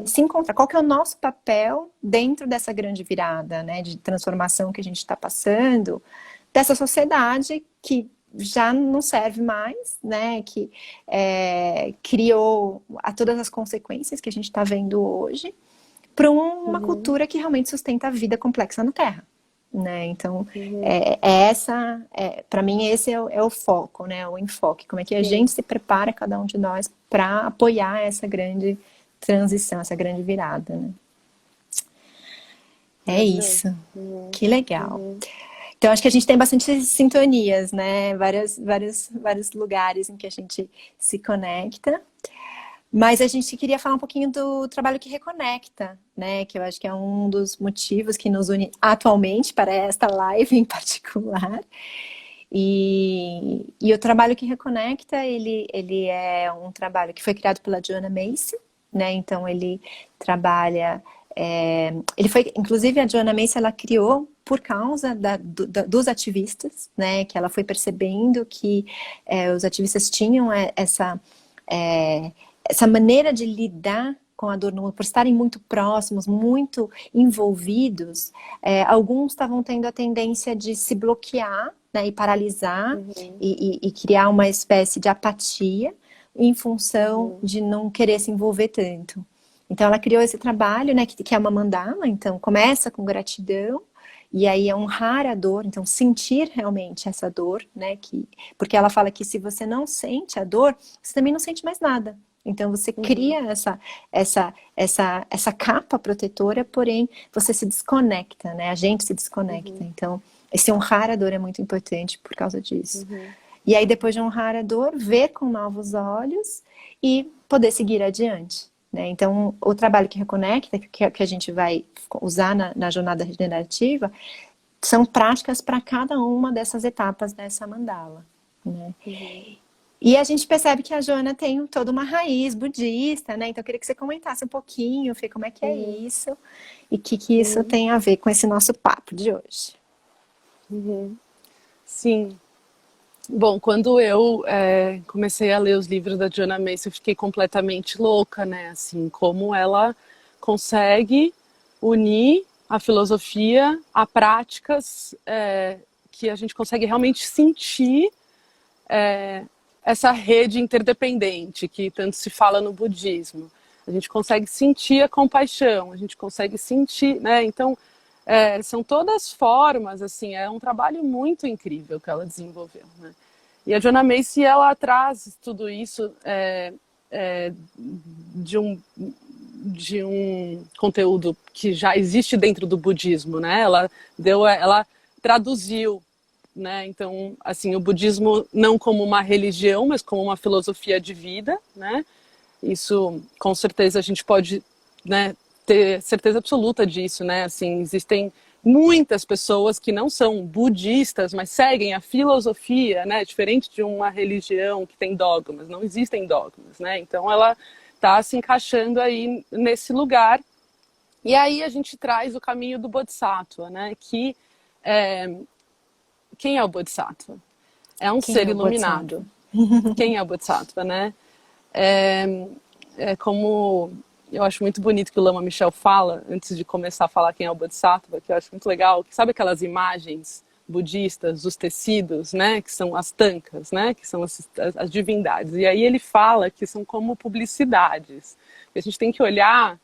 se encontrar. Qual que é o nosso papel dentro dessa grande virada, né, de transformação que a gente está passando, dessa sociedade que já não serve mais, né, que criou a todas as consequências que a gente está vendo hoje, para uma Uhum. cultura que realmente sustenta a vida complexa na Terra. Né? Então, Uhum. para mim, esse é o foco, né? O enfoque. Como é que a Sim. gente se prepara, cada um de nós, para apoiar essa grande transição, essa grande virada, né? É Verdade. isso. Uhum. Que legal. Uhum. Então, acho que a gente tem bastante sintonias, né? Vários lugares em que a gente se conecta. Mas a gente queria falar um pouquinho do trabalho que reconecta, né? Que eu acho que é um dos motivos que nos une atualmente para esta live em particular. E o trabalho que reconecta, ele é um trabalho que foi criado pela Joanna Macy, né? Então ele trabalha, ele foi, inclusive a Joanna Macy, ela criou por causa dos ativistas, né? Que ela foi percebendo que os ativistas tinham essa maneira de lidar com a dor no mundo, por estarem muito próximos, muito envolvidos, alguns estavam tendo a tendência de se bloquear, né, e paralisar Uhum. e criar uma espécie de apatia em função Uhum. de não querer se envolver tanto. Então ela criou esse trabalho, né, que é uma mandala, então começa com gratidão, e aí é honrar a dor, então sentir realmente essa dor, né, porque ela fala que se você não sente a dor, você também não sente mais nada. Então você Uhum. cria essa capa protetora, porém você se desconecta, né? A gente se desconecta. Uhum. Então, esse honrar a dor é muito importante por causa disso. Uhum. E aí, depois de honrar a dor, ver com novos olhos e poder seguir adiante. Né? Então, o trabalho que reconecta, que a gente vai usar na jornada regenerativa, são práticas para cada uma dessas etapas dessa mandala. Né? Uhum. E a gente percebe que a Joana tem toda uma raiz budista, né? Então eu queria que você comentasse um pouquinho, Fê, como é que é Uhum. isso e o que isso Uhum. tem a ver com esse nosso papo de hoje. Uhum. Sim. Bom, quando eu comecei a ler os livros da Joanna Macy, eu fiquei completamente louca, né? Assim, como ela consegue unir a filosofia a práticas que a gente consegue realmente sentir essa rede interdependente que tanto se fala no budismo. A gente consegue sentir a compaixão, a gente consegue sentir, né? Então, são todas formas, assim, é um trabalho muito incrível que ela desenvolveu, né? E a Joanna Macy, ela traz tudo isso de um conteúdo que já existe dentro do budismo, né? Ela traduziu, né? Então, assim, o budismo não como uma religião, mas como uma filosofia de vida, né? Isso, com certeza, a gente pode, né, ter certeza absoluta disso, né? Assim, existem muitas pessoas que não são budistas, mas seguem a filosofia, né? Diferente de uma religião que tem dogmas, não existem dogmas, né? Então, ela está se encaixando aí nesse lugar. E aí a gente traz o caminho do Bodhisattva, né? Que quem é o Bodhisattva? É um Quem ser é o Bodhisattva? iluminado. Quem é o Bodhisattva, né? É, como eu acho muito bonito que o Lama Michel fala, antes de começar a falar quem é o Bodhisattva, que eu acho muito legal, que sabe aquelas imagens budistas dos tecidos, né, que são as tankas, né, que são as divindades. E aí ele fala que são como publicidades. A gente tem que olhar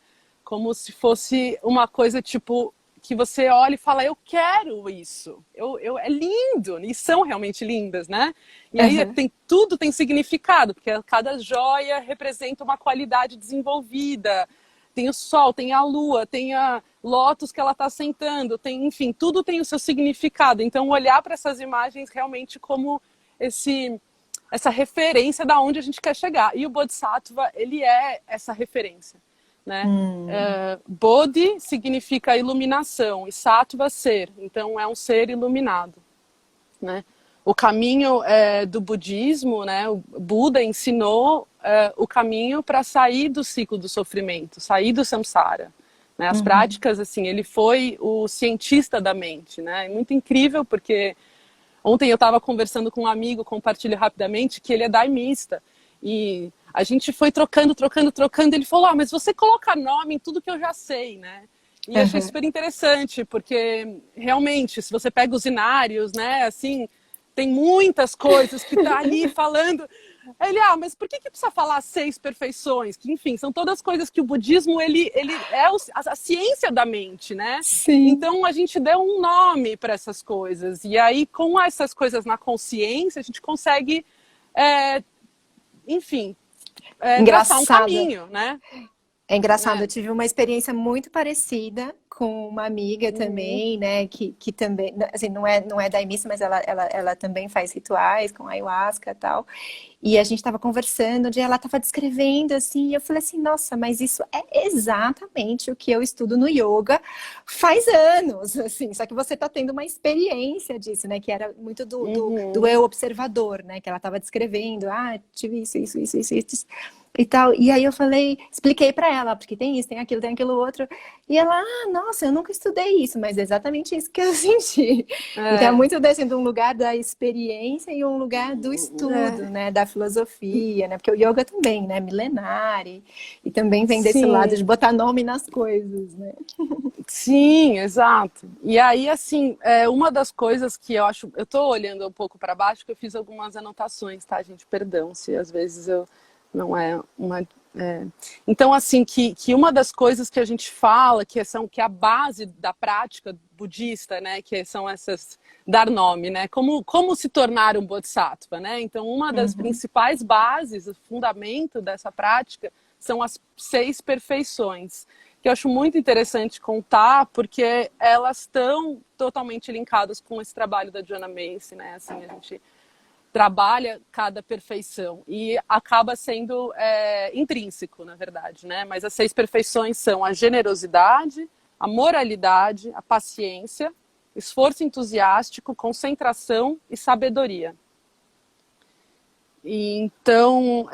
como se fosse uma coisa tipo que você olha e fala, eu quero isso, é lindo, e são realmente lindas, né? E aí Uhum. tudo tem significado, porque cada joia representa uma qualidade desenvolvida. Tem o sol, tem a lua, tem a lótus que ela está sentando, tem, enfim, tudo tem o seu significado. Então, olhar para essas imagens realmente como essa referência da onde a gente quer chegar. E o Bodhisattva, ele é essa referência, né? Bodhi significa iluminação e Sattva ser, então é um ser iluminado, né? O caminho do budismo, né? O Buda ensinou o caminho para sair do ciclo do sofrimento, sair do samsara, né? As Uhum. práticas, assim, ele foi o cientista da mente, né? É muito incrível porque ontem eu estava conversando com um amigo, compartilho rapidamente, que ele é daimista. E a gente foi trocando, ele falou, mas você coloca nome em tudo que eu já sei, né? E achei super interessante, porque realmente, se você pega os inários, né, assim, tem muitas coisas que tá ali falando. Ele, mas por que precisa falar 6 perfeições? Que, enfim, são todas coisas que o budismo, ele é a ciência da mente, né? Sim. Então, a gente deu um nome para essas coisas. E aí, com essas coisas na consciência, a gente consegue, enfim, traçar um caminho, né? É engraçado, eu tive uma experiência muito parecida com uma amiga também, né, que também, assim, não é daimista, mas ela também faz rituais com ayahuasca e tal. E a gente estava conversando, onde ela estava descrevendo, assim, e eu falei assim, nossa, mas isso é exatamente o que eu estudo no yoga faz anos, assim, só que você está tendo uma experiência disso, né, que era muito do eu observador, né, que ela estava descrevendo, tive isso e tal. E aí eu falei, expliquei para ela, porque tem isso, tem aquilo outro. E ela, nossa, eu nunca estudei isso, mas é exatamente isso que eu senti. Então é muito desse, de um lugar da experiência e um lugar do estudo, né, da filosofia, né, porque o yoga também, né, milenar, e também vem desse lado de botar nome nas coisas, né. Sim, exato. E aí, assim, uma das coisas que eu acho, eu tô olhando um pouco para baixo, que eu fiz algumas anotações, tá, gente? Perdão se às vezes eu não é uma... Então, assim, que uma das coisas que a gente fala, que é a base da prática budista, né, que são essas, dar nome, né, como se tornar um bodhisattva, né, então uma das principais bases, o fundamento dessa prática são as 6 perfeições, que eu acho muito interessante contar, porque elas estão totalmente linkadas com esse trabalho da Joanna Macy, né, assim, a gente trabalha cada perfeição e acaba sendo intrínseco, na verdade, né? Mas as 6 perfeições são a generosidade, a moralidade, a paciência, esforço entusiástico, concentração e sabedoria. E então,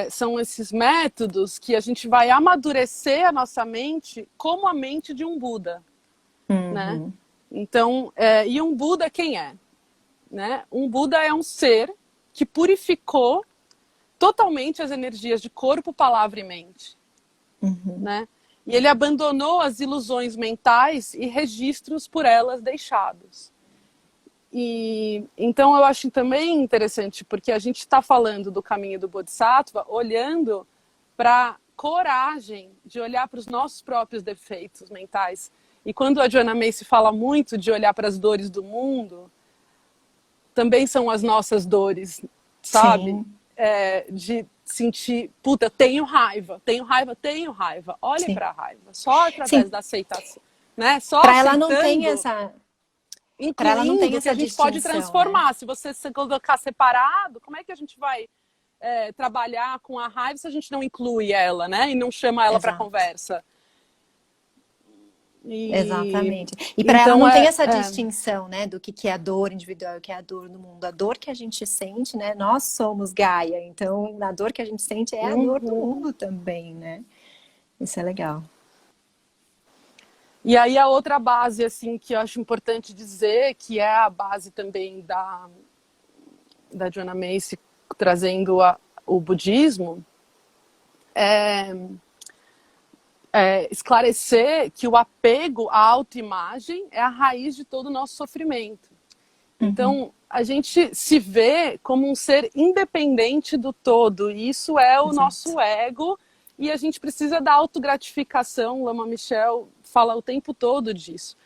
são esses métodos que a gente vai amadurecer a nossa mente como a mente de um Buda, né? Então, e um Buda quem é? Né? Um Buda é um ser que purificou totalmente as energias de corpo, palavra e mente. Né? E ele abandonou as ilusões mentais e registros por elas deixados. E então eu acho também interessante, porque a gente está falando do caminho do Bodhisattva, olhando para a coragem de olhar para os nossos próprios defeitos mentais. E quando a Joanna Macy fala muito de olhar para as dores do mundo, também são as nossas dores, sabe? De sentir, puta, tenho raiva. Olhe para a raiva, só através da aceitação, né? Só para ela não tem essa, para ela não tem essa que a gente pode transformar. Né? Se você se colocar separado, como é que a gente vai trabalhar com a raiva se a gente não inclui ela, né? E não chama ela para conversa? Exatamente. E para ela não tem essa distinção, né, do que é a dor individual e o que é a dor do mundo. A dor que a gente sente, né, nós somos Gaia, então a dor que a gente sente é a dor do mundo também, né? Isso é legal. E aí a outra base, assim, que eu acho importante dizer, que é a base também da Joanna Macy trazendo o budismo, esclarecer que o apego à autoimagem é a raiz de todo o nosso sofrimento. Então, a gente se vê como um ser independente do todo, e isso é o nosso ego, e a gente precisa da autogratificação. Lama Michel fala o tempo todo disso,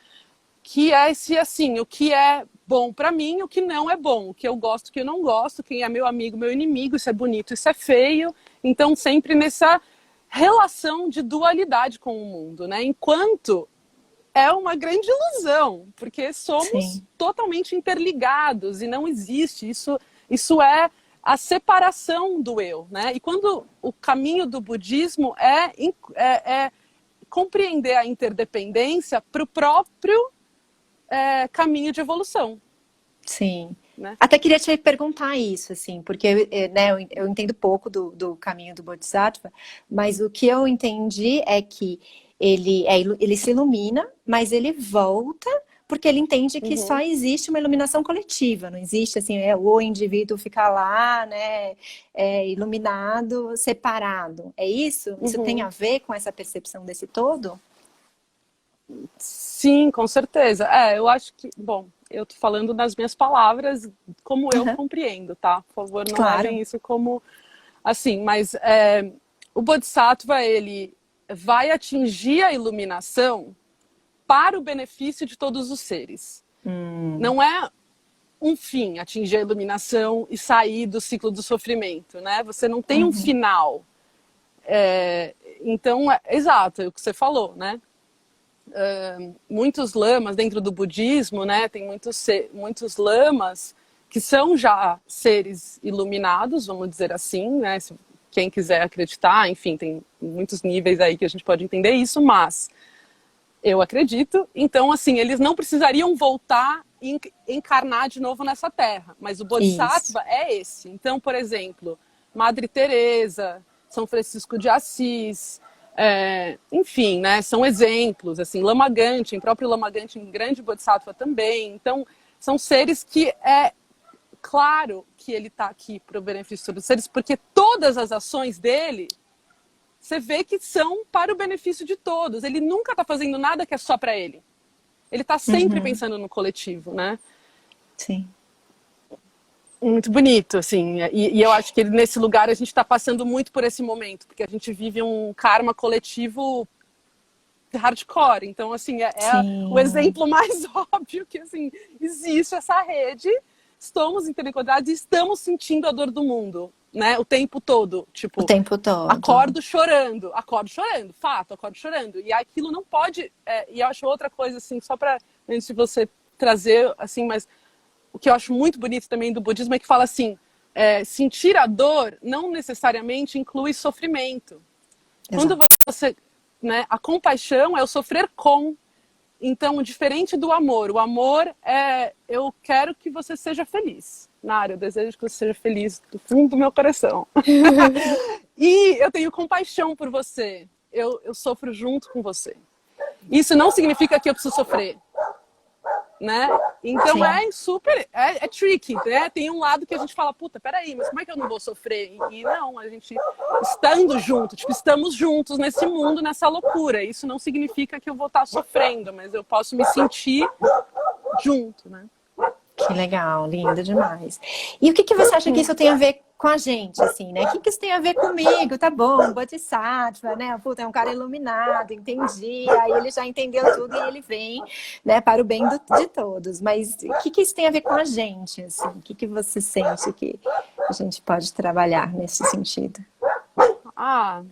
que é esse, assim, o que é bom para mim, o que não é bom, o que eu gosto, o que eu não gosto, quem é meu amigo, meu inimigo, isso é bonito, isso é feio. Então, sempre nessa relação de dualidade com o mundo, né? Enquanto é uma grande ilusão, porque somos totalmente interligados e não existe. Isso é a separação do eu, né? E quando o caminho do budismo é compreender a interdependência para o próprio caminho de evolução. Sim. Né? Até queria te perguntar isso, assim, porque né, eu entendo pouco do caminho do Bodhisattva, mas o que eu entendi é que ele se ilumina, mas ele volta porque ele entende que só Uhum. existe uma iluminação coletiva, não existe assim, o indivíduo ficar lá, né, iluminado, separado. É isso? Isso tem Uhum. a ver com essa percepção desse todo? Sim, com certeza. É, eu acho que, bom, eu tô falando nas minhas palavras, como eu Aham, compreendo, tá? Por favor, não claro. levem isso como assim, mas o Bodhisattva, ele vai atingir a iluminação para o benefício de todos os seres. Hum, Não é um fim atingir a iluminação e sair do ciclo do sofrimento, né? Você não tem um uhum, final. Então, exato, é o que você falou, né? Muitos lamas dentro do budismo, né? Tem muitos lamas que são já seres iluminados, vamos dizer assim, né? Se quem quiser acreditar, enfim, tem muitos níveis aí que a gente pode entender isso, mas eu acredito. Então, assim, eles não precisariam voltar e encarnar de novo nessa terra, mas o isso. Bodhisattva é esse. Então, por exemplo, Madre Teresa, São Francisco de Assis, enfim, né, são exemplos, assim, Lama Ganchen, próprio Lama Ganchen, grande Bodhisattva também. Então, são seres que é claro que ele está aqui para o benefício dos seres, porque todas as ações dele você vê que são para o benefício de todos. Ele nunca está fazendo nada que é só para ele. Ele está sempre Uhum, pensando no coletivo, né? sim. Muito bonito, assim. E eu acho que nesse lugar a gente está passando muito por esse momento, porque a gente vive um karma coletivo hardcore. Então, assim, é o Sim, exemplo mais óbvio que, assim, existe essa rede, estamos interconectados e estamos sentindo a dor do mundo, né? O tempo todo. o Tipo, tempo todo. acordo chorando, fato, acordo chorando. E aquilo não pode... e eu acho outra coisa, assim, só para, antes de você trazer, assim, mas o que eu acho muito bonito também do budismo é que fala assim, sentir a dor não necessariamente inclui sofrimento. Quando Exato. você, né, a compaixão é o sofrer com. Então, diferente do amor, o amor é eu quero que você seja feliz. Nara, eu desejo que você seja feliz do fundo do meu coração. E eu tenho compaixão por você. Eu sofro junto com você. Isso não significa que eu preciso sofrer, né? Então Sim. é tricky, né? Tem um lado que a gente fala, puta, peraí, mas como é que eu não vou sofrer? E não, a gente estando junto, tipo, estamos juntos nesse mundo, nessa loucura. Isso não significa que eu vou estar sofrendo, mas eu posso me sentir junto, né? Que legal, lindo demais. E o que que você acha que isso tem a ver com a gente, assim, né? O que que isso tem a ver comigo? Tá bom, Bodhisattva, né? Puta, é um cara iluminado, entendi. Aí ele já entendeu tudo e ele vem, né, para o bem de todos. Mas o que que isso tem a ver com a gente, assim? O que que você sente que a gente pode trabalhar nesse sentido? Ah,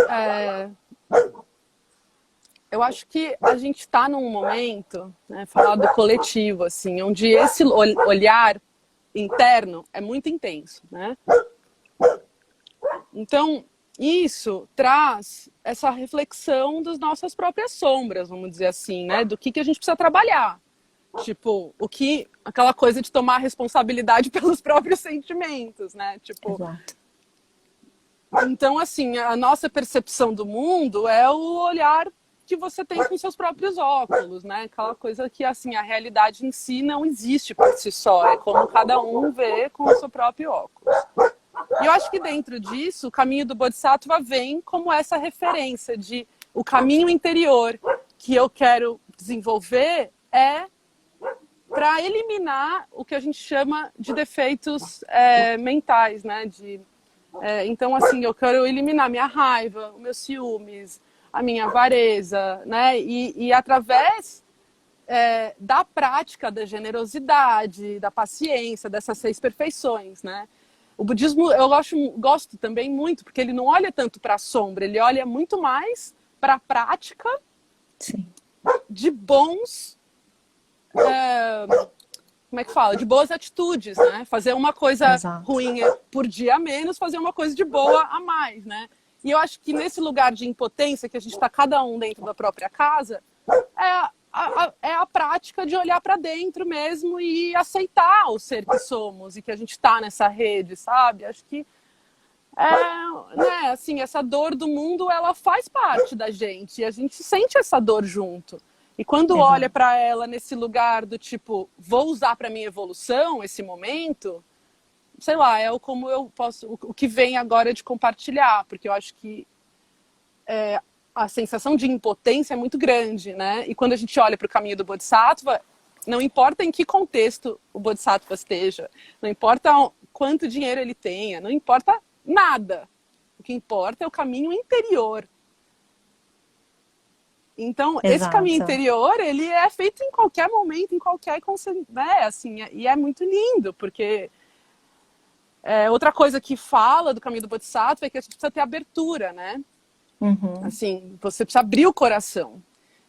é, eu acho que a gente está num momento, né, falar do coletivo, assim, onde esse olhar interno é muito intenso, né? Então, isso traz essa reflexão das nossas próprias sombras, vamos dizer assim, né? Do que a gente precisa trabalhar. Tipo, aquela coisa de tomar responsabilidade pelos próprios sentimentos, né? Tipo, Exato. então, assim, a nossa percepção do mundo é o olhar que você tem com seus próprios óculos, né? Aquela coisa que, assim, a realidade em si não existe por si só. É como cada um vê com o seu próprio óculos. E eu acho que dentro disso, o caminho do Bodhisattva vem como essa referência de o caminho interior que eu quero desenvolver é para eliminar o que a gente chama de defeitos mentais, né? Então, assim, eu quero eliminar minha raiva, os meus ciúmes, a minha avareza, né? E através da prática da generosidade, da paciência, dessas 6 perfeições, né? O budismo eu gosto também muito, porque ele não olha tanto para a sombra, ele olha muito mais para a prática Sim. de bons como é que fala? De boas atitudes, né? Fazer uma coisa Exato. ruim por dia a menos, fazer uma coisa de boa a mais, né? E eu acho que nesse lugar de impotência, que a gente está cada um dentro da própria casa, é a prática de olhar para dentro mesmo e aceitar o ser que somos e que a gente está nessa rede, sabe? Acho que né, assim, essa dor do mundo, ela faz parte da gente e a gente sente essa dor junto. E quando olha Exato. para ela nesse lugar do tipo, vou usar para minha evolução esse momento, sei lá, é como eu posso, o que vem agora de compartilhar, porque eu acho que a sensação de impotência é muito grande, né? E quando a gente olha para o caminho do Bodhisattva, não importa em que contexto o Bodhisattva esteja, não importa quanto dinheiro ele tenha, não importa nada. O que importa é o caminho interior. Então, esse caminho Exato. interior, ele é feito em qualquer momento, em qualquer, né, assim, e é muito lindo, porque outra coisa que fala do caminho do Bodhisattva é que a gente precisa ter abertura, né? Uhum. Assim, você precisa abrir o coração.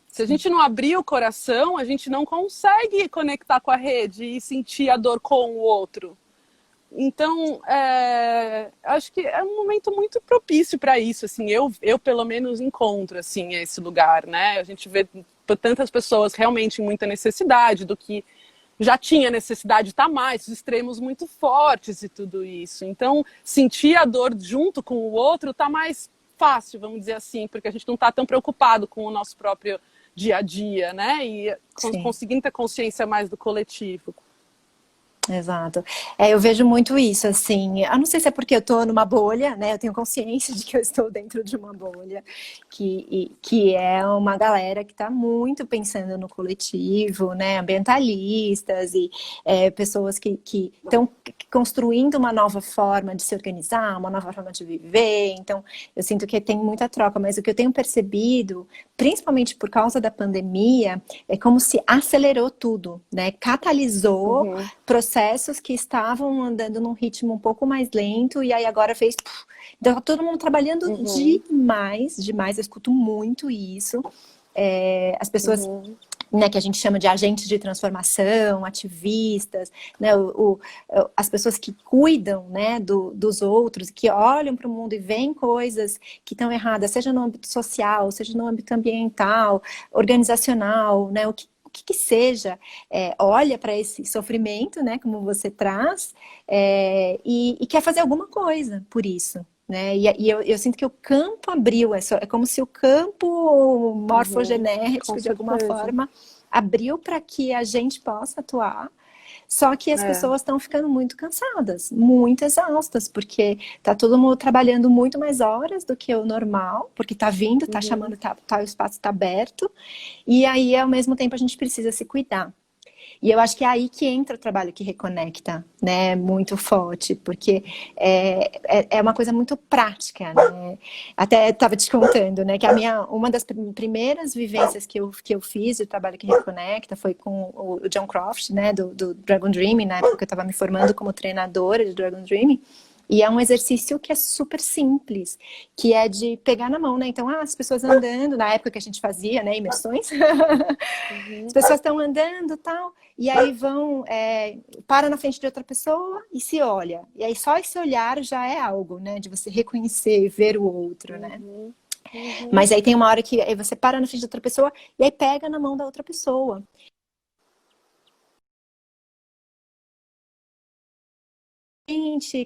Se a gente não abrir o coração, a gente não consegue conectar com a rede e sentir a dor com o outro. Então, acho que é um momento muito propício para isso. Assim, eu pelo menos encontro assim esse lugar, né? A gente vê tantas pessoas realmente em muita necessidade do que já tinha necessidade, tá mais, os extremos muito fortes e tudo isso. Então, sentir a dor junto com o outro tá mais fácil, vamos dizer assim, porque a gente não tá tão preocupado com o nosso próprio dia a dia, né? E Sim. conseguindo ter consciência mais do coletivo. Exato. Eu vejo muito isso, assim. Eu não sei se é porque eu estou numa bolha, né? Eu tenho consciência de que eu estou dentro de uma bolha, que é uma galera que está muito pensando no coletivo, né? Ambientalistas e pessoas que estão construindo uma nova forma de se organizar, uma nova forma de viver. Então, eu sinto que tem muita troca, mas o que eu tenho percebido, principalmente por causa da pandemia, é como se acelerou tudo, né? Catalisou processos que estavam andando num ritmo um pouco mais lento e aí agora fez... Então, tá todo mundo trabalhando demais, demais. Eu escuto muito isso. As pessoas... Né, que a gente chama de agentes de transformação, ativistas, né, as pessoas que cuidam, né, dos outros, que olham para o mundo e veem coisas que estão erradas, seja no âmbito social, seja no âmbito ambiental, organizacional, né, o que seja, olha para esse sofrimento, né, como você traz, e quer fazer alguma coisa por isso. Né? E eu sinto que o campo abriu, é como se o campo morfogenético, Com de alguma certeza. forma, abriu para que a gente possa atuar. Só que as pessoas estão ficando muito cansadas, muito exaustas, porque tá todo mundo trabalhando muito mais horas do que o normal, porque tá vindo, tá chamando, o espaço tá aberto, e aí, ao mesmo tempo, a gente precisa se cuidar. E eu acho que é aí que entra o trabalho que reconecta, né, muito forte, porque é uma coisa muito prática, né? Até estava te contando, né, que uma das primeiras vivências que eu fiz do trabalho que reconecta foi com o John Croft, né, do Dragon Dreaming, na época que eu estava me formando como treinadora de Dragon Dreaming. E é um exercício que é super simples, que é de pegar na mão, né? Então, as pessoas andando, na época que a gente fazia, né, imersões, as pessoas estão andando e tal, e aí para na frente de outra pessoa e se olha. E aí só esse olhar já é algo, né? De você reconhecer, ver o outro, né? Mas aí tem uma hora que aí você para na frente de outra pessoa e aí pega na mão da outra pessoa.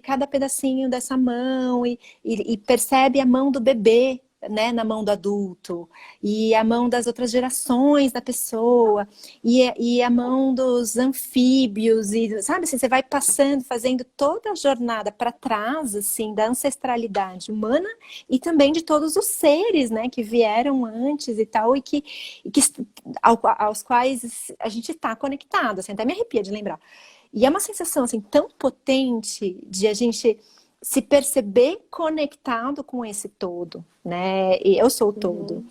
Cada pedacinho dessa mão e percebe a mão do bebê, né, na mão do adulto, e a mão das outras gerações da pessoa, e a mão dos anfíbios, e sabe, assim, você vai passando, fazendo toda a jornada para trás, assim, da ancestralidade humana e também de todos os seres, né, que vieram antes e tal, aos quais a gente está conectado, assim, até me arrepia de lembrar. E é uma sensação assim tão potente de a gente se perceber conectado com esse todo, né? E eu sou o todo.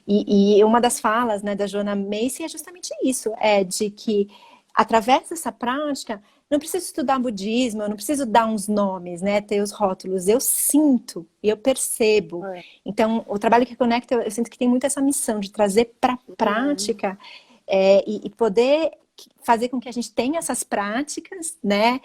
E uma das falas, né, da Joanna Macy é justamente isso, de que através dessa prática não preciso estudar budismo, eu não preciso dar uns nomes, né, ter os rótulos, eu sinto e eu percebo. Então, o trabalho que conecta, eu sinto que tem muito essa missão de trazer para a prática e poder fazer com que a gente tenha essas práticas, né,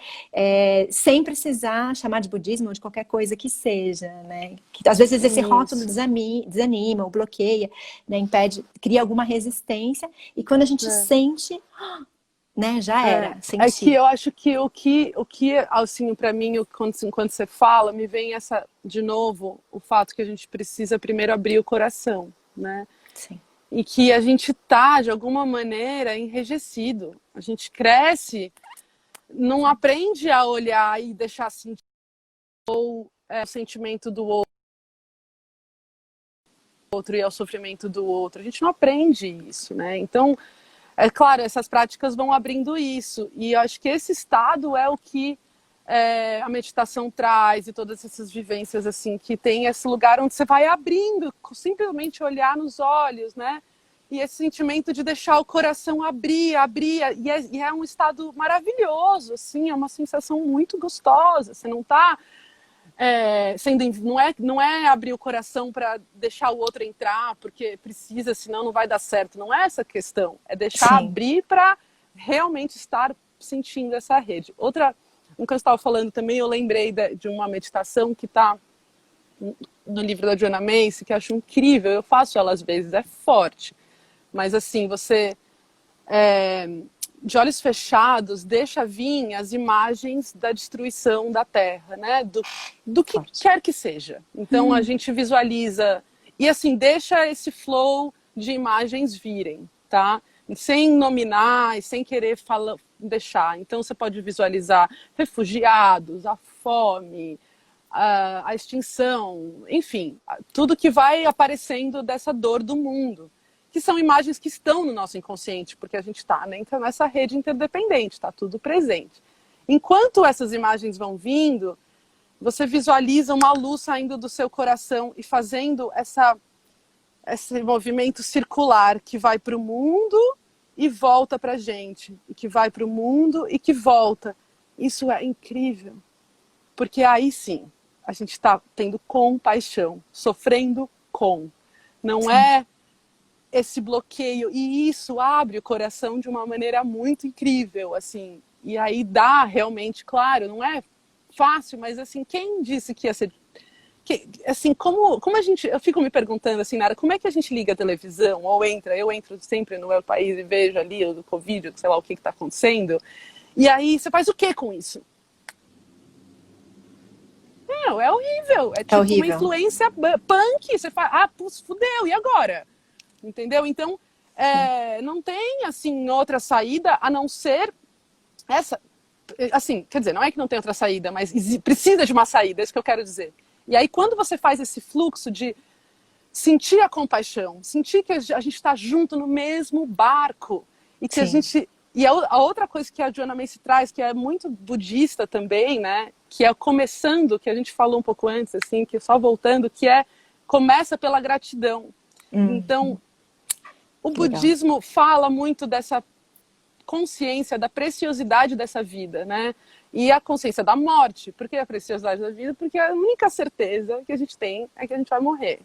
sem precisar chamar de budismo ou de qualquer coisa que seja, né, que às vezes esse rótulo desanima ou bloqueia, né, impede, cria alguma resistência, e quando a gente sente, né, já era, senti. É que eu acho que o que assim, para mim, quando você fala, me vem de novo, o fato que a gente precisa primeiro abrir o coração, né? Sim. e que a gente está, de alguma maneira, enrijecido. A gente cresce, não aprende a olhar e deixar sentir o sentimento do outro e ao sofrimento do outro. A gente não aprende isso, né? Então, é claro, essas práticas vão abrindo isso. E eu acho que esse estado é o que a meditação traz e todas essas vivências, assim, que tem esse lugar onde você vai abrindo, simplesmente olhar nos olhos, né? E esse sentimento de deixar o coração abrir, e é um estado maravilhoso, assim, é uma sensação muito gostosa. Você não está não é abrir o coração para deixar o outro entrar, porque precisa, senão não vai dar certo. Não é essa a questão. É deixar Sim. abrir para realmente estar sentindo essa rede. Um que eu estava falando também, eu lembrei de uma meditação que está no livro da Joanna Macy, que eu acho incrível. Eu faço ela às vezes, é forte. Mas assim, você, de olhos fechados, deixa vir as imagens da destruição da Terra, né? Do que quer que seja. Então a gente visualiza e assim, deixa esse flow de imagens virem, tá? Sem nominar e sem querer deixar. Então você pode visualizar refugiados, a fome, a extinção, enfim, tudo que vai aparecendo dessa dor do mundo, que são imagens que estão no nosso inconsciente, porque a gente está nessa rede interdependente, está tudo presente. Enquanto essas imagens vão vindo, você visualiza uma luz saindo do seu coração e fazendo esse movimento circular que vai para o mundo e volta para a gente, e que vai para o mundo e que volta. Isso é incrível, porque aí sim, a gente está tendo compaixão, sofrendo com. Não é esse bloqueio, e isso abre o coração de uma maneira muito incrível, assim, e aí dá realmente, claro, não é fácil, mas assim, quem disse que ia ser, assim, como a gente, eu fico me perguntando assim, Nara, como é que a gente liga a televisão, ou eu entro sempre no meu país e vejo ali o Covid, sei lá o que está acontecendo, e aí você faz o que com isso? Não, é horrível, é tipo horrível. uma influência punk, você fala, fudeu, e agora? Entendeu? Então, não tem, assim, outra saída a não ser essa. Assim, quer dizer, não é que não tem outra saída, mas precisa de uma saída, é isso que eu quero dizer. E aí, quando você faz esse fluxo de sentir a compaixão, sentir que a gente está junto no mesmo barco, e que a gente... E a outra coisa que a Joanna Macy traz, que é muito budista também, né? Que é começando, que a gente falou um pouco antes, assim, que só voltando, que começa pela gratidão. Então, o budismo fala muito dessa consciência da preciosidade dessa vida, né? E a consciência da morte. Por que a preciosidade da vida? Porque a única certeza que a gente tem é que a gente vai morrer.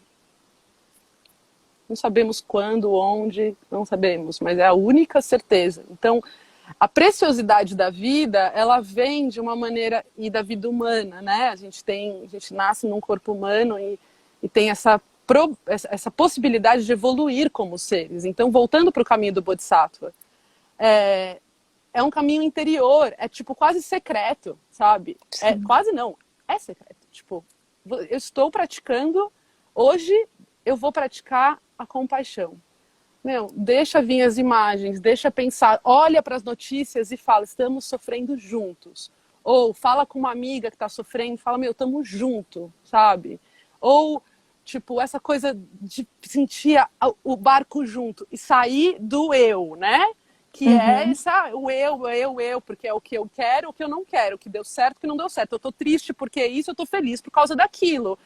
Não sabemos quando, onde, não sabemos, mas é a única certeza. Então, a preciosidade da vida, ela vem de uma maneira, e da vida humana, né? A gente nasce num corpo humano e tem essa possibilidade de evoluir como seres. Então, voltando para o caminho do Bodhisattva, é um caminho interior, é tipo quase secreto, sabe? Quase não, é secreto. Tipo, eu estou praticando, hoje eu vou praticar a compaixão. Deixa vir as imagens, deixa pensar, olha para as notícias e fala, estamos sofrendo juntos. Ou fala com uma amiga que está sofrendo, fala, estamos juntos, sabe? Ou tipo, essa coisa de sentir o barco junto e sair do eu, né? Que é o eu, porque é o que eu quero, o que eu não quero, o que deu certo, o que não deu certo. Eu tô triste porque isso, eu tô feliz por causa daquilo.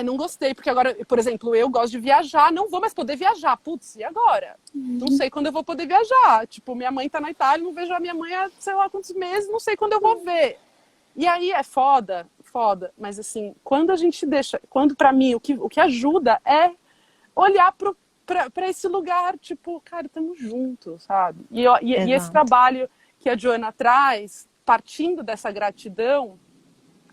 Não gostei, porque agora, por exemplo, eu gosto de viajar, não vou mais poder viajar. Putz, e agora? Não sei quando eu vou poder viajar. Tipo, minha mãe tá na Itália, não vejo a minha mãe há sei lá quantos meses, não sei quando eu vou ver. E aí é foda, mas assim, quando a gente deixa, para mim, o que ajuda é olhar para esse lugar, tipo, cara, estamos juntos, sabe? E esse trabalho que a Joanna traz, partindo dessa gratidão,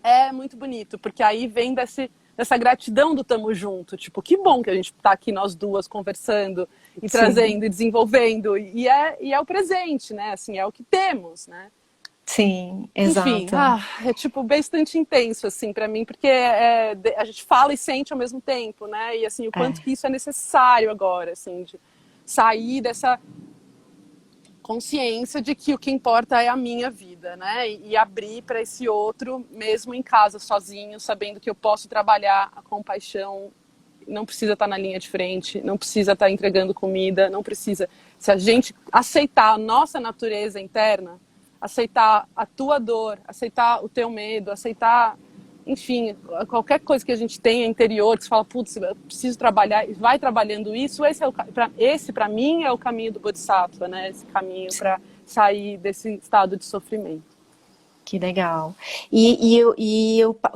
é muito bonito, porque aí vem dessa gratidão do tamo junto, tipo, que bom que a gente tá aqui nós duas conversando e trazendo e desenvolvendo, e é o presente, né? Assim, é o que temos, né? Sim, Enfim, exato. é tipo bastante intenso, assim, para mim, porque a gente fala e sente ao mesmo tempo, né? E assim, o quanto É. que isso é necessário agora, assim, de sair dessa consciência de que o que importa é a minha vida, né? E abrir para esse outro, mesmo em casa, sozinho, sabendo que eu posso trabalhar a compaixão, não precisa estar na linha de frente, não precisa estar entregando comida, não precisa. Se a gente aceitar a nossa natureza interna, aceitar a tua dor, aceitar o teu medo, aceitar, enfim, qualquer coisa que a gente tenha interior, que você fala, putz, eu preciso trabalhar, e vai trabalhando isso, esse para mim é o caminho do Bodhisattva, né? Esse caminho para sair desse estado de sofrimento. Que legal.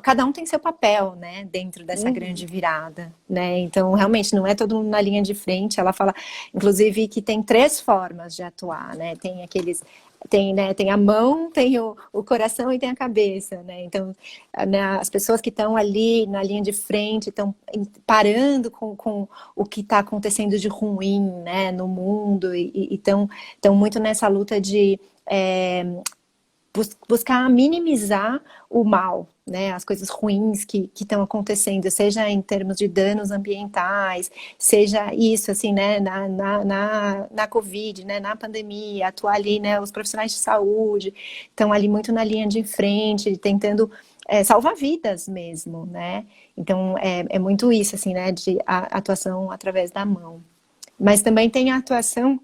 Cada um tem seu papel, né, dentro dessa Uhum. grande virada, né? Então, realmente, não é todo mundo na linha de frente. Ela fala, inclusive, que tem três formas de atuar, né? Tem aqueles, tem, né, tem a mão, tem o coração e tem a cabeça, né? Então, né, as pessoas que estão ali na linha de frente estão parando com o que está acontecendo de ruim, né, no mundo e estão muito nessa luta de buscar minimizar o mal, né, as coisas ruins que estão acontecendo, seja em termos de danos ambientais, seja isso, assim, né, na Covid, né, na pandemia, atuar ali, né, os profissionais de saúde estão ali muito na linha de frente, tentando salvar vidas mesmo, né, então é muito isso, assim, né, de atuação através da mão. Mas também tem a atuação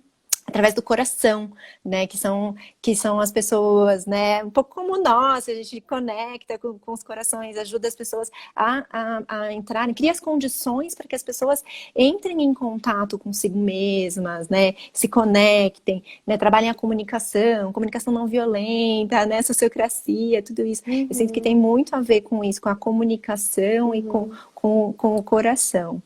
através do coração, né, que são as pessoas, né, um pouco como nós, a gente conecta com os corações, ajuda as pessoas a entrarem, cria as condições para que as pessoas entrem em contato consigo mesmas, né, se conectem, né, trabalhem a comunicação não violenta, né, sociocracia, tudo isso. Eu sinto que tem Uhum. muito a ver com isso, com a comunicação e Uhum. com o coração.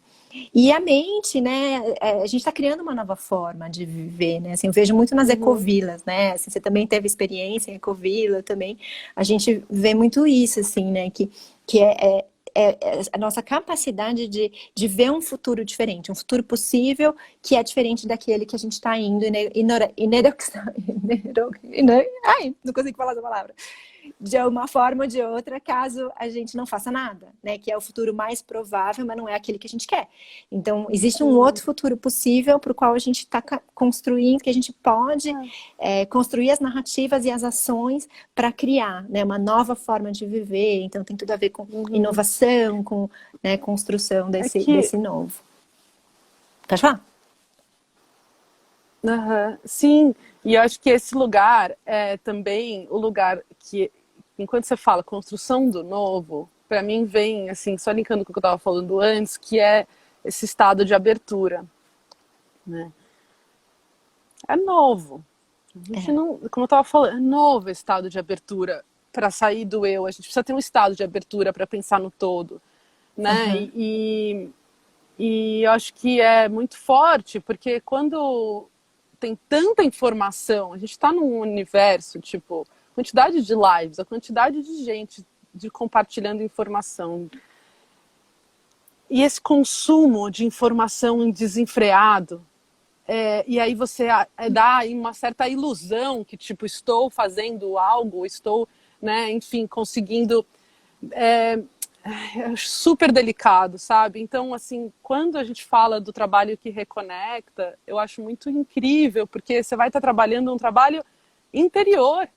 E a mente, né, a gente está criando uma nova forma de viver, né, assim, eu vejo muito nas Uhum. ecovilas, né, assim, você também teve experiência em ecovila também, a gente vê muito isso, assim, né, que é a nossa capacidade de ver um futuro diferente, um futuro possível que é diferente daquele que a gente está indo, ai, não consigo falar essa palavra, de uma forma ou de outra, caso a gente não faça nada, né? Que é o futuro mais provável, mas não é aquele que a gente quer. Então, existe um Sim. outro futuro possível para o qual a gente está construindo, que a gente pode construir as narrativas e as ações para criar, né? Uma nova forma de viver. Então, tem tudo a ver com Uhum. inovação, com, né, construção É desse, que desse novo. Pode falar? aham, sim, e eu acho que esse lugar é também o lugar que, enquanto você fala construção do novo, para mim vem, assim, só linkando com o que eu estava falando antes, que é esse estado de abertura, né? É novo. A gente É. não, como eu estava falando, é novo esse estado de abertura para sair do eu. A gente precisa ter um estado de abertura para pensar no todo, né? Uhum. E eu acho que é muito forte, porque quando tem tanta informação, a gente está num universo, tipo, quantidade de lives, a quantidade de gente de compartilhando informação. E esse consumo de informação desenfreado, e aí você dá uma certa ilusão que, tipo, estou fazendo algo, estou, né, enfim, conseguindo. É, é super delicado, sabe? Então, assim, quando a gente fala do trabalho que reconecta, eu acho muito incrível, porque você vai estar trabalhando um trabalho interior,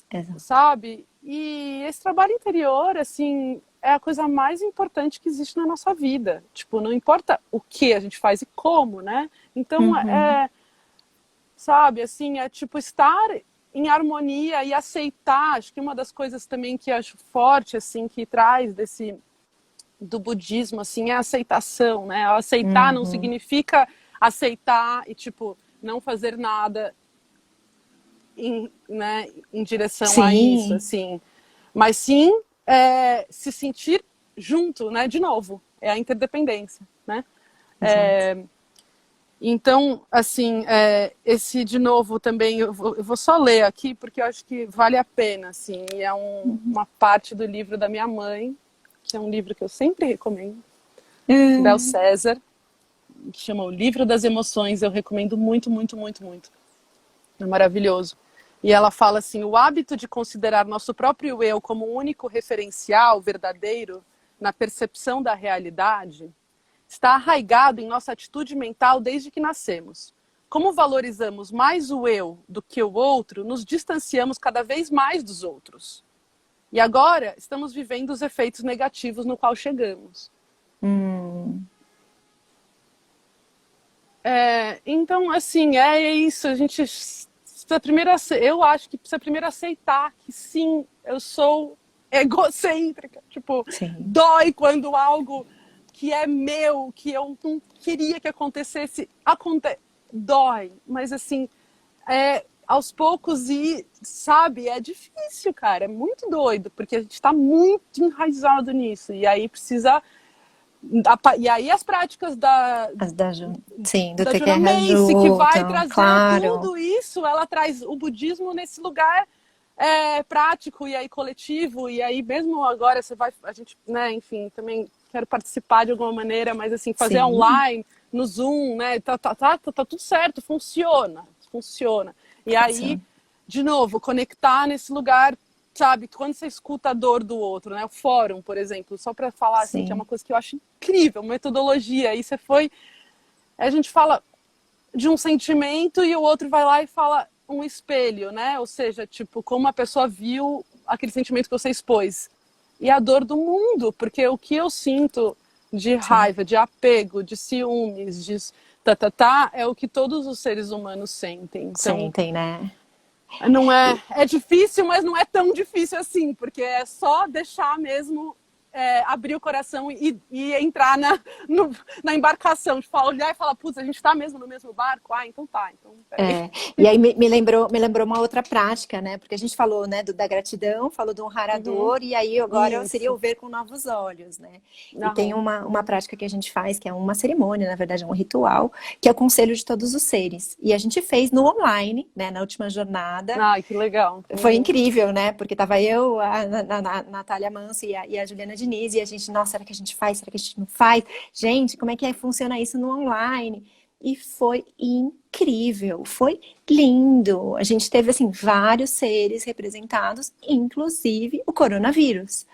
Exato. sabe? E esse trabalho interior, assim, é a coisa mais importante que existe na nossa vida. Tipo, não importa o que a gente faz e como, né? Então, Uhum. sabe, assim, é tipo estar em harmonia e aceitar. Acho que uma das coisas também que eu acho forte, assim, que traz desse do budismo, assim, é a aceitação, né? Aceitar não Uhum. significa aceitar e, tipo, não fazer nada em, né, em direção a isso, Sim, assim. Mas sim se sentir junto, né? De novo, é a interdependência, né? exato. Então, assim, esse de novo também, eu vou só ler aqui porque eu acho que vale a pena, assim, e é uma parte do livro da minha mãe, que é um livro que eu sempre recomendo, Bel Hum. César, que chama O Livro das Emoções. Eu recomendo muito, muito, muito, muito. É maravilhoso. E ela fala assim, o hábito de considerar nosso próprio eu como um único referencial verdadeiro na percepção da realidade está arraigado em nossa atitude mental desde que nascemos. Como valorizamos mais o eu do que o outro, nos distanciamos cada vez mais dos outros. E agora estamos vivendo os efeitos negativos no qual chegamos. Então, assim, é isso. A gente precisa primeiro, eu acho que precisa primeiro aceitar que sim, eu sou egocêntrica. Tipo, Sim. dói quando algo que é meu, que eu não queria que acontecesse, dói. Mas assim, aos poucos e, sabe, é difícil, cara. É muito doido, porque a gente está muito enraizado nisso. E aí precisa... E aí as práticas Sim, do da Joanna Terra Macy, que vai junto, trazer claro. tudo isso, ela traz o budismo nesse lugar prático e aí coletivo, e aí mesmo agora a gente, né, enfim, também quero participar de alguma maneira, mas assim, fazer Sim. online, no Zoom, né, tá tudo certo, funciona. E aí, de novo, conectar nesse lugar, sabe, quando você escuta a dor do outro, né, o fórum, por exemplo, só para falar assim, que é uma coisa que eu acho incrível, metodologia, aí a gente fala de um sentimento e o outro vai lá e fala um espelho, né? Ou seja, tipo, como a pessoa viu aquele sentimento que você expôs. E a dor do mundo, porque o que eu sinto de raiva, de apego, de ciúmes, é o que todos os seres humanos sentem. Então, Sentem, né? não é difícil, mas não é tão difícil assim, porque é só deixar mesmo abrir o coração e entrar na embarcação, de olhar e falar, putz, a gente tá mesmo no mesmo barco? Ah, então tá, então peraí. E aí me lembrou uma outra prática, né? Porque a gente falou, né, da gratidão, falou do honrar a dor, e aí agora seria o ver com novos olhos, né? E tem uma prática que a gente faz, que é uma cerimônia, na verdade, é um ritual, que é o conselho de todos os seres. E a gente fez no online, né, na última jornada. Ai, que legal. Foi incrível, né? Porque tava eu, a Natália Manso e a Juliana Diniz, e a gente, nossa, será que a gente faz? Será que a gente não faz? Gente, como é que funciona isso no online? E foi incrível, foi lindo. A gente teve, assim, vários seres representados, inclusive o coronavírus,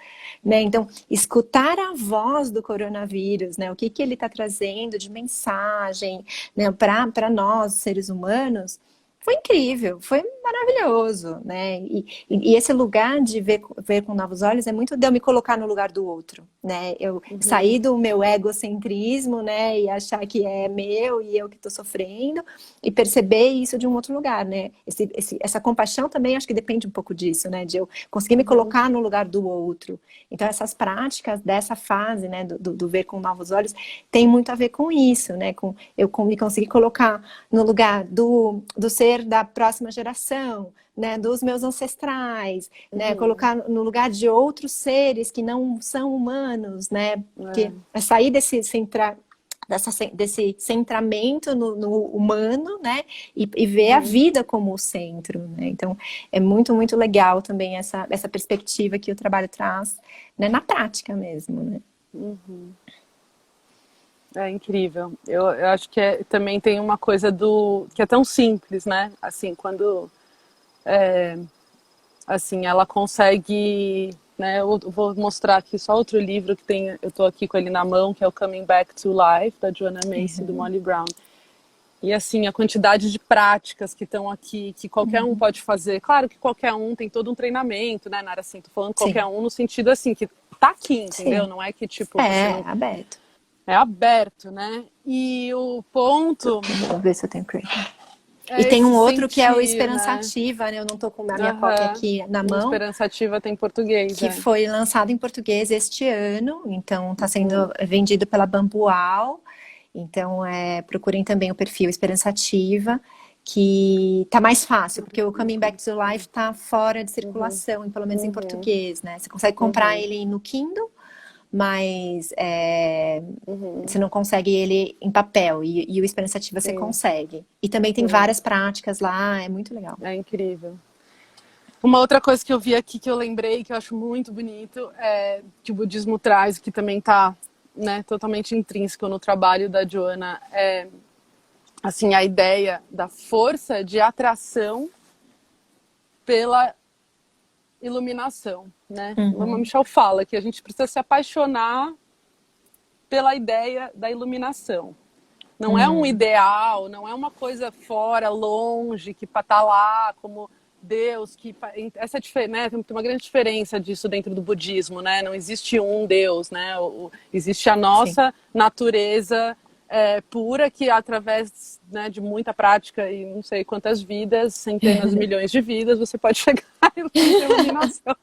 né? Então, escutar a voz do coronavírus, né? O que ele está trazendo de mensagem, né? Para nós, seres humanos, foi incrível, foi maravilhoso, né? E esse lugar de ver com novos olhos é muito de eu me colocar no lugar do outro, né? Eu sair do meu egocentrismo, né? E achar que é meu e eu que estou sofrendo, e perceber isso de um outro lugar, né? Essa compaixão também acho que depende um pouco disso, né? De eu conseguir me colocar no lugar do outro. Então essas práticas dessa fase, né? Do ver com novos olhos, tem muito a ver com isso, né? Com eu me conseguir colocar no lugar do ser da próxima geração, né, dos meus ancestrais, né, colocar no lugar de outros seres que não são humanos, né, porque é sair desse centramento no humano, né, e ver a vida como o centro, né, então é muito, muito legal também essa perspectiva que o trabalho traz, né, na prática mesmo, né. É incrível. Eu acho que também tem uma coisa que é tão simples, né? Assim, quando assim, ela consegue, né? Eu vou mostrar aqui só outro livro que tem, eu tô aqui com ele na mão, que é o Coming Back to Life, da Joanna Macy, do Molly Brown. E assim, a quantidade de práticas que estão aqui, que qualquer um pode fazer. Claro que qualquer um tem todo um treinamento, né, Nara? Assim, tô falando qualquer um no sentido assim, que tá aqui, entendeu? Não é que tipo... aberto. É aberto, né? E o ponto... Vou ver se eu tenho creio. E tem um outro que é o Esperançativa, né? Eu não tô com a minha cópia aqui na mão. O Esperançativa tem português, que foi lançado em português este ano, então está sendo vendido pela Bambual. Então procurem também o perfil Esperançativa, que tá mais fácil, porque o Coming Back to Life tá fora de circulação, pelo menos em português, né? Você consegue comprar ele no Kindle, mas você não consegue ele em papel, e o Esperançativa você consegue. E também tem várias práticas lá, é muito legal. É incrível. Uma outra coisa que eu vi aqui, que eu lembrei, que eu acho muito bonito, que o budismo traz, que também está, né, totalmente intrínseco no trabalho da Joanna, assim, a ideia da força de atração pela iluminação, né? Uhum. O Michel fala que a gente precisa se apaixonar pela ideia da iluminação. Não é um Uhum. ideal, não é uma coisa fora, longe, que está lá como Deus, que essa né, tem uma grande diferença disso dentro do budismo, né? Não existe um Deus, né? Existe a Sim. nossa natureza pura que através, né, de muita prática e não sei quantas vidas, centenas de milhões de vidas, você pode chegar à iluminação.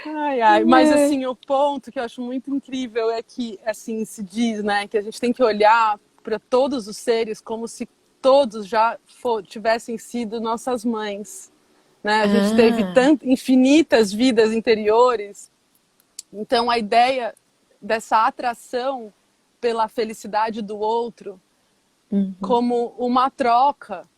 Ai, ai. Mas É. assim, o ponto que eu acho muito incrível é que, assim, se diz, né, que a gente tem que olhar para todos os seres como se todos já tivessem sido nossas mães, né? A gente teve Ah. infinitas vidas interiores. Então, a ideia dessa atração pela felicidade do outro Uhum. como uma troca,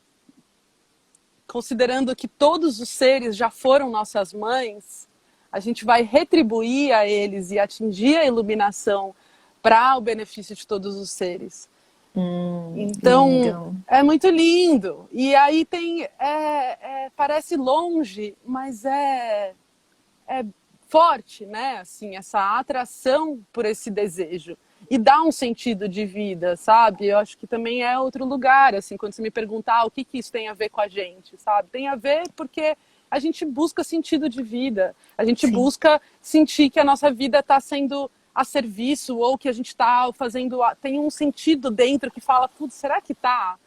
considerando que todos os seres já foram nossas mães, a gente vai retribuir a eles e atingir a iluminação para o benefício de todos os seres. Então, Lindo. é muito lindo. E aí tem, parece longe, mas é forte, né? Assim, essa atração por esse desejo. E dá um sentido de vida, sabe? Eu acho que também é outro lugar, assim, quando você me perguntar o que isso tem a ver com a gente, sabe? Tem a ver porque a gente busca sentido de vida. A gente Sim. busca sentir que a nossa vida está sendo a serviço ou que a gente está fazendo... Tem um sentido dentro que fala, putz, será que tá?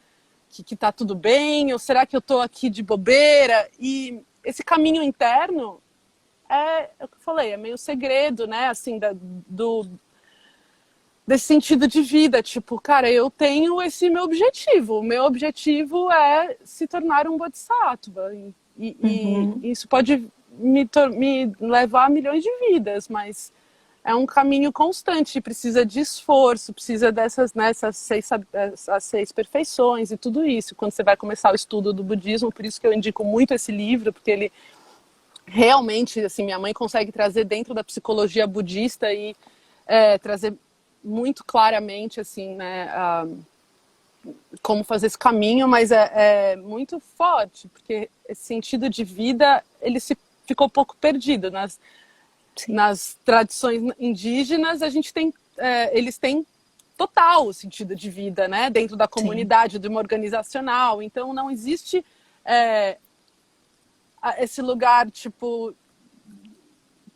Que tá tudo bem? Ou será que eu tô aqui de bobeira? E esse caminho interno é o que eu falei, é meio segredo, né? Assim, desse sentido de vida. Tipo, cara, eu tenho esse meu objetivo. O meu objetivo é se tornar um bodhisattva. Uhum. E isso pode me levar a milhões de vidas, mas é um caminho constante, precisa de esforço, precisa dessas, né, essas 6 perfeições e tudo isso. Quando você vai começar o estudo do budismo, por isso que eu indico muito esse livro, porque ele realmente, assim, minha mãe consegue trazer dentro da psicologia budista e trazer muito claramente, assim, né, como fazer esse caminho, mas é muito forte, porque esse sentido de vida, ele ficou um pouco perdido. Sim. Nas tradições indígenas, eles têm total sentido de vida, né, dentro da Sim. comunidade, de uma organizacional. Então, não existe esse lugar, tipo,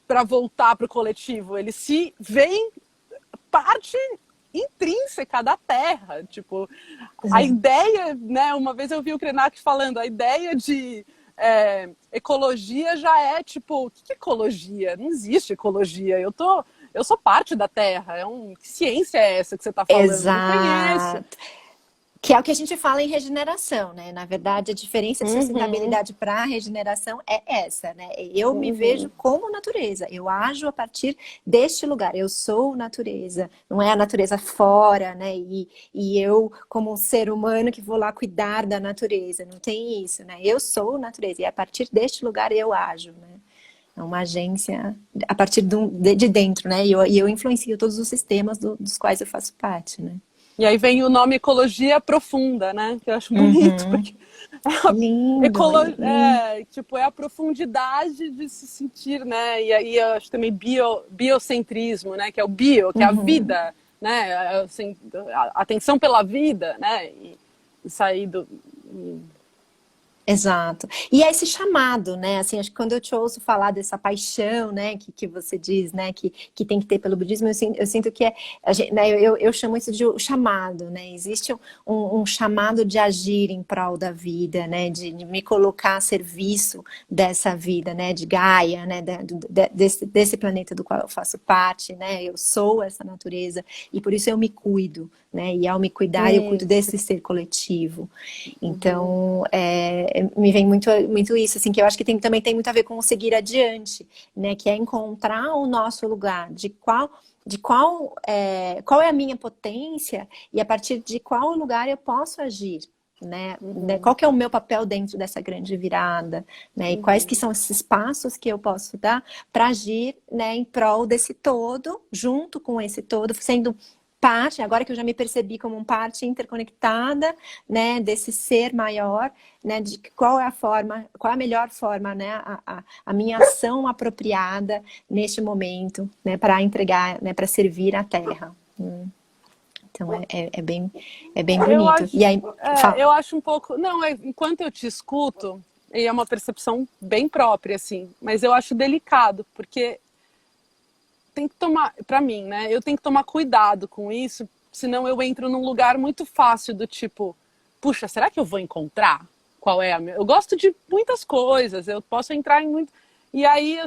para voltar para o coletivo. Eles se veem parte intrínseca da Terra. Tipo, a Sim. ideia, né? Uma vez eu vi o Krenak falando, a ideia de ecologia já é tipo, o que é ecologia? Não existe ecologia. Eu sou parte da Terra. Que ciência é essa que você está falando? Não conheço. Exato. Que é o que a gente fala em regeneração, né? Na verdade, a diferença de Uhum, sustentabilidade para a regeneração é essa, né? Eu me vejo uhum, como natureza, eu ajo a partir deste lugar, eu sou natureza, não é a natureza fora, né? E eu, como um ser humano que vou lá cuidar da natureza, não tem isso, né? Eu sou natureza e a partir deste lugar eu ajo, né? É uma agência a partir de dentro, né? E eu influencio todos os sistemas dos quais eu faço parte, né? e aí vem o nome ecologia profunda, né? Que eu acho bonito, Uhum. porque Lindo, lindo. tipo, é a profundidade de se sentir, né? E aí eu acho também biocentrismo, né? Que é o bio, que é a Uhum. vida, né? Assim, a atenção pela vida, né? E sair do. Exato. E é esse chamado, né? Assim, acho que quando eu te ouço falar dessa paixão, né, que você diz, né, que tem que ter pelo budismo, eu sinto que né, eu chamo isso de chamado, né? Existe um chamado de agir em prol da vida, né? De me colocar a serviço dessa vida, né? De Gaia, né? Desse planeta do qual eu faço parte, né? Eu sou essa natureza e por isso eu me cuido, né? E ao me cuidar, eu cuido Isso. desse ser coletivo. Uhum. Então, me vem muito, muito isso, assim, que eu acho que também tem muito a ver com o seguir adiante, né? Que é encontrar o nosso lugar, qual é a minha potência e a partir de qual lugar eu posso agir. Né? Uhum. Qual que é o meu papel dentro dessa grande virada, né? E quais que Uhum. são esses passos que eu posso dar para agir, né, em prol desse todo, junto com esse todo, sendo parte, agora que eu já me percebi como parte interconectada, né, desse ser maior, né, de qual é a forma, qual é a melhor forma, né, a minha ação apropriada neste momento, né, para entregar, né, para servir a Terra. Então é bem Eu bonito. acho, E aí, eu acho um pouco. Não, enquanto eu te escuto, e é uma percepção bem própria, assim, mas eu acho delicado, porque tem que tomar, para mim, né? Eu tenho que tomar cuidado com isso, senão eu entro num lugar muito fácil do tipo, puxa, será que eu vou encontrar qual é a minha? Eu gosto de muitas coisas, eu posso entrar em muito. E aí,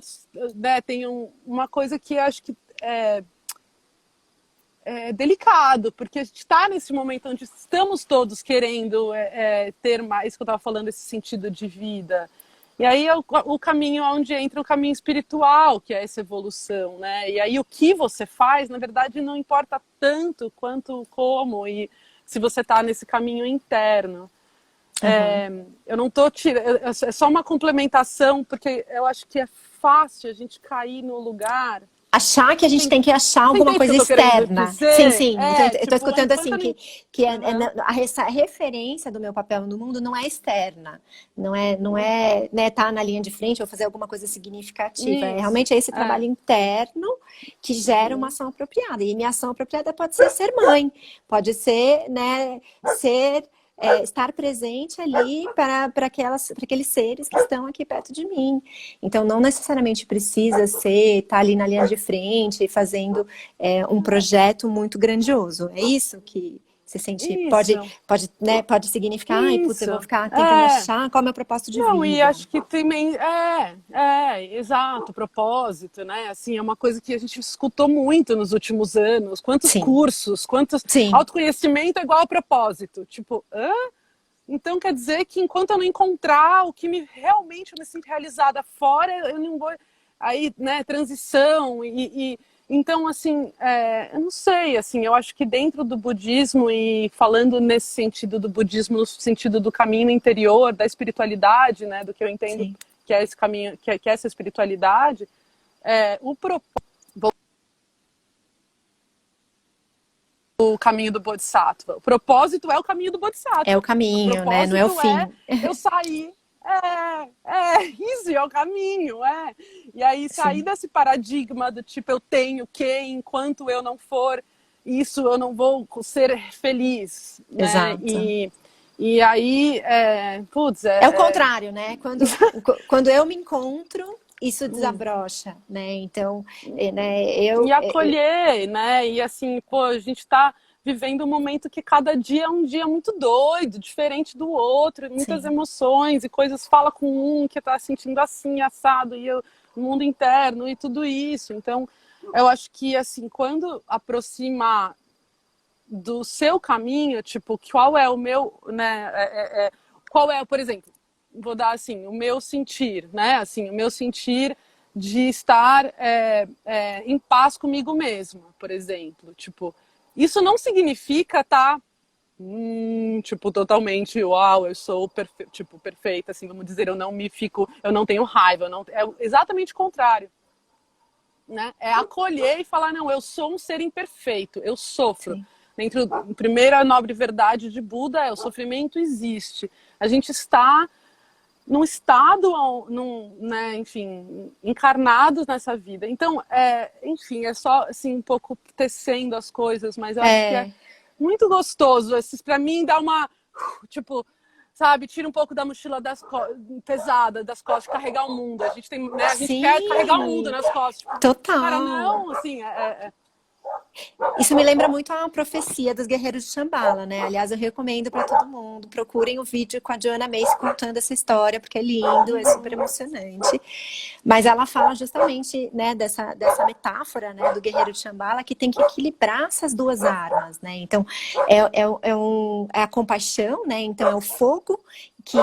né, tem uma coisa que eu acho que é delicado, porque a gente está nesse momento onde estamos todos querendo ter mais, que eu estava falando, esse sentido de vida. E aí é o caminho onde entra o caminho espiritual, que é essa evolução, né? E aí o que você faz, na verdade, não importa tanto quanto como, e se você está nesse caminho interno. Eu não estou tirando, é só uma complementação, porque eu acho que é fácil a gente cair no lugar. achar que a gente tem que achar Você alguma entende o que coisa eu tô querendo externa. Sim, dizer? sim. Então, eu tô Tipo, escutando enquanto assim eu não... que Uhum. a referência do meu papel no mundo não é externa, não é, né, tá na linha de frente ou fazer alguma coisa significativa. É Isso. realmente esse trabalho interno que gera uma ação apropriada. E minha ação apropriada pode ser mãe, pode ser, né, estar presente ali para aqueles seres que estão aqui perto de mim. Então, não necessariamente precisa estar ali na linha de frente fazendo um projeto muito grandioso. É isso que você sente? Isso. Né, pode significar, ai, putz, eu vou Isso. ficar tentando achar qual é o meu propósito de Não, e vida. acho que também exato, propósito, né? Assim, é uma coisa que a gente escutou muito nos últimos anos. Quantos Sim, cursos, quantos sim, autoconhecimento é igual a propósito. Tipo, hã? Então quer dizer que enquanto eu não encontrar o que realmente eu me sinto realizada fora, eu não vou. Aí, né, transição então, assim, eu não sei, assim, eu acho que dentro do budismo, e falando nesse sentido do budismo, no sentido do caminho interior, da espiritualidade, né, do que eu entendo sim. que é esse caminho, que é essa espiritualidade, o caminho do Bodhisattva. O propósito é o caminho do É o Bodhisattva. O caminho, né? Não é o propósito é fim. eu sair. Isso é o caminho, E aí sair Sim, desse paradigma do tipo, eu tenho que, enquanto eu não for isso, eu não vou ser feliz, né? exato. E aí, É o contrário, né? Quando eu me encontro, isso desabrocha, né? Então, né, e acolher, né? E assim, pô, a gente está vivendo um momento que cada dia é um dia muito doido, diferente do outro, muitas sim, emoções e coisas. Fala com um que está sentindo assim, assado, e o mundo interno e tudo isso. Então, eu acho que assim, quando aproximar do seu caminho, tipo, qual é o meu, né? Qual é, por exemplo, vou dar assim, o meu sentir, né? Assim, o meu sentir de estar em paz comigo mesma, por exemplo. Tipo, isso não significa estar tipo, totalmente, uau, eu sou tipo, perfeita, assim, vamos dizer, eu não tenho raiva, é exatamente o contrário, né? É acolher e falar, não, eu sou um ser imperfeito, eu sofro. sim. Dentro da primeira nobre verdade de Buda, o sofrimento existe. A gente está num estado, né, enfim, encarnados nessa vida. Então, enfim, é só assim um pouco tecendo as coisas, mas eu acho que é É, muito gostoso. Para mim dá uma, tipo, sabe, tira um pouco da mochila pesada das costas, carregar o mundo. A gente tem, né, a gente quer carregar o mundo sim, nas costas. Tipo, cara, total. não, assim, Isso me lembra muito a profecia dos guerreiros de Shambhala, né? Aliás, eu recomendo para todo mundo. Procurem o vídeo com a Joanna Macy contando essa história, porque é lindo, é super emocionante. Mas ela fala justamente, né, dessa metáfora, né, do guerreiro de Shambhala, que tem que equilibrar essas duas armas, né? Então, é a compaixão, né? Então, é o fogo que